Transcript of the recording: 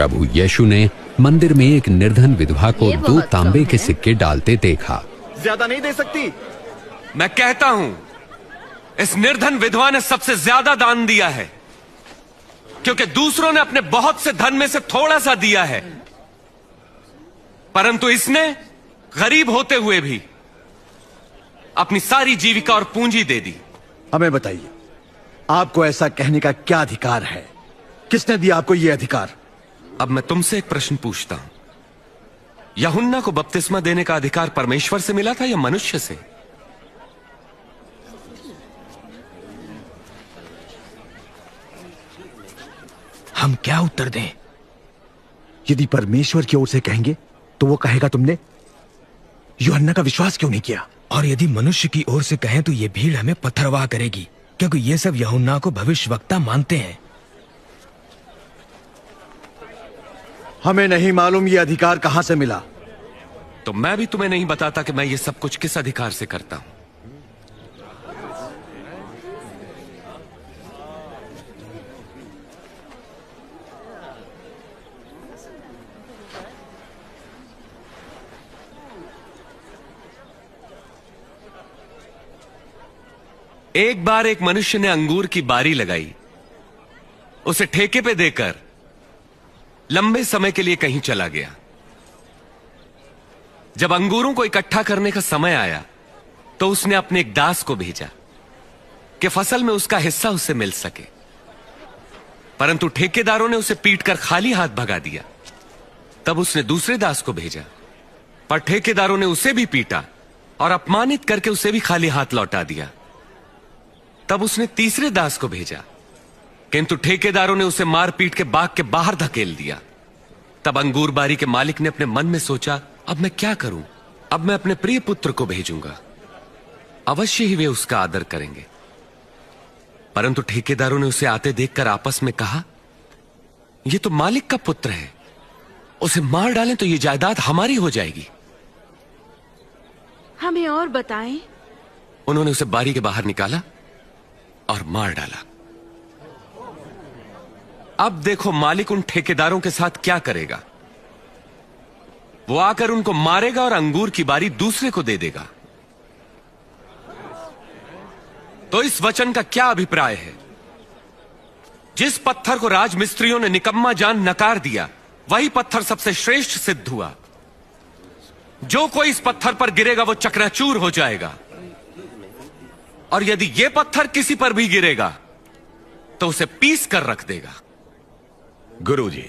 प्रभु यीशु ने मंदिर में एक निर्धन विधवा को 2 तांबे के सिक्के डालते देखा। ज्यादा नहीं दे सकती? मैं कहता हूं, इस निर्धन विधवा ने सबसे ज्यादा दान दिया है, क्योंकि दूसरों ने अपने बहुत से धन में से थोड़ा सा दिया है, परंतु इसने गरीब होते हुए भी अपनी सारी जीविका और पूंजी दे दी। हमें बताइए, आपको ऐसा कहने का क्या अधिकार है? किसने दिया आपको यह अधिकार? अब मैं तुमसे एक प्रश्न पूछता हूं, यूहन्ना को बपतिस्मा देने का अधिकार परमेश्वर से मिला था या मनुष्य से? हम क्या उत्तर दें? यदि परमेश्वर की ओर से कहेंगे तो वो कहेगा तुमने यूहन्ना का विश्वास क्यों नहीं किया? और यदि मनुष्य की ओर से कहें तो ये भीड़ हमें पत्थरवाह करेगी, क्योंकि ये सब यूहन्ना को भविष्यवक्ता मानते हैं। हमें नहीं मालूम ये अधिकार कहां से मिला। तो मैं भी तुम्हें नहीं बताता कि मैं ये सब कुछ किस अधिकार से करता हूं। एक बार एक मनुष्य ने अंगूर की बारी लगाई, उसे ठेके पे देकर लंबे समय के लिए कहीं चला गया। जब अंगूरों को इकट्ठा करने का समय आया तो उसने अपने एक दास को भेजा कि फसल में उसका हिस्सा उससे मिल सके, परंतु ठेकेदारों ने उसे पीटकर खाली हाथ भगा दिया। तब उसने दूसरे दास को भेजा, पर ठेकेदारों ने उसे भी पीटा और अपमानित करके उसे भी खाली हाथ लौटा दिया। तब उसने तीसरे दास को भेजा, किंतु ठेकेदारों ने उसे मार पीट के बाग के बाहर धकेल दिया। तब अंगूर बारी के मालिक ने अपने मन में सोचा, अब मैं क्या करूं? अब मैं अपने प्रिय पुत्र को भेजूंगा, अवश्य ही वे उसका आदर करेंगे। परंतु ठेकेदारों ने उसे आते देखकर आपस में कहा, यह तो मालिक का पुत्र है, उसे मार डालें तो यह जायदाद हमारी हो जाएगी। हमें और बताएं। उन्होंने उसे बारी के बाहर निकाला और मार डाला। अब देखो मालिक उन ठेकेदारों के साथ क्या करेगा। वो आकर उनको मारेगा और अंगूर की बारी दूसरे को दे देगा। तो इस वचन का क्या अभिप्राय है? जिस पत्थर को राजमिस्त्रियों ने निकम्मा जान नकार दिया, वही पत्थर सबसे श्रेष्ठ सिद्ध हुआ। जो कोई इस पत्थर पर गिरेगा वो चकनाचूर हो जाएगा, और यदि यह पत्थर किसी पर भी गिरेगा तो उसे पीस कर रख देगा। गुरुजी,